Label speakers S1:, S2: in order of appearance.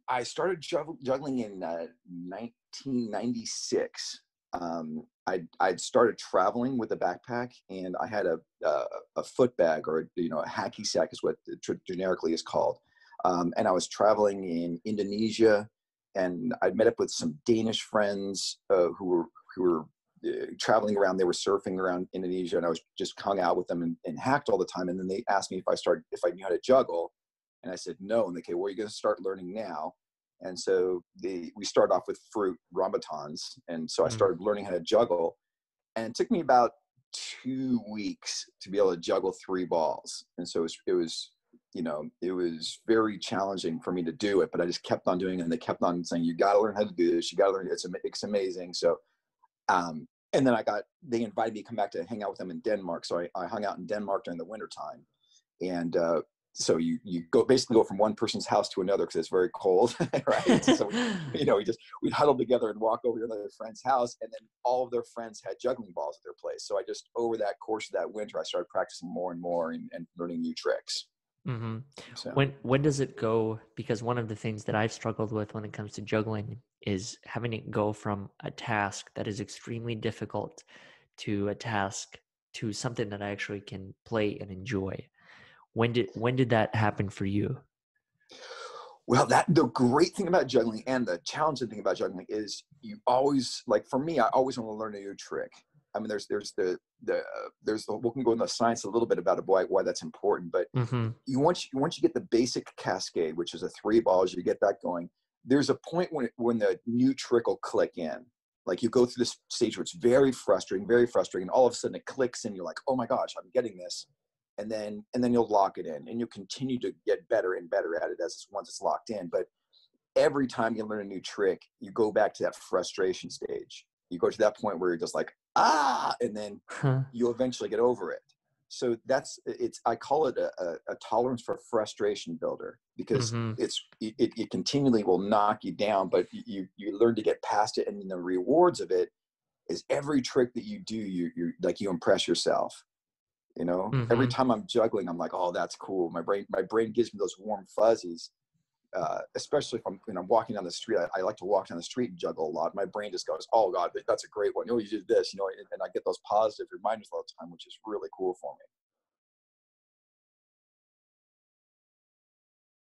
S1: I started juggling in 1996. I'd started traveling with a backpack, and I had a foot bag, or a hacky sack is what it generically is called. And I was traveling in Indonesia, and I'd met up with some Danish friends who were traveling around. They were surfing around Indonesia, and I was just hung out with them and hacked all the time. And then they asked me if I knew how to juggle, and I said no. And they said, "Well, you're going to start learning now." And so we started off with fruit rambutans, and so I started learning how to juggle. And it took me about 2 weeks to be able to juggle 3 balls. And so it was very challenging for me to do it, but I just kept on doing it, and they kept on saying, "You got to learn how to do this. You got to learn. It's amazing." So, and then they invited me to come back to hang out with them in Denmark. So I hung out in Denmark during the wintertime. And, so you basically go from one person's house to another because it's very cold, right? So we'd huddle together and walk over to another friend's house, and then all of their friends had juggling balls at their place. So I just, over that course of that winter, I started practicing more and more and learning new tricks.
S2: Mm-hmm.
S1: So
S2: When does it go? Because one of the things that I've struggled with when it comes to juggling is having it go from a task that is extremely difficult to a task to something that I actually can play and enjoy. When did that happen for you?
S1: well, the great thing about juggling and the challenging thing about juggling is you always, like for me, I always want to learn a new trick. I mean, we can go into the science a little bit about why that's important, but
S2: Mm-hmm.
S1: once you get the basic cascade, which is 3 balls, you get that going. There's a point when the new trick will click in. Like you go through this stage where it's very frustrating, and all of a sudden it clicks in. You're like, "Oh my gosh, I'm getting this," and then you'll lock it in, and you'll continue to get better and better at it once it's locked in. But every time you learn a new trick, you go back to that frustration stage. You go to that point where you're just like, and then you'll eventually get over it. So I call it a tolerance for frustration builder, because
S2: Mm-hmm.
S1: it continually will knock you down, but you learn to get past it. And the rewards of it is every trick that you do, you impress yourself. Every
S2: Mm-hmm.
S1: time I'm juggling, I'm like, "Oh, that's cool." My brain gives me those warm fuzzies. Especially if I'm walking down the street. I like to walk down the street and juggle a lot. My brain just goes, "Oh God, that's a great one. You did this," and I get those positive reminders all the time, which is really cool for me.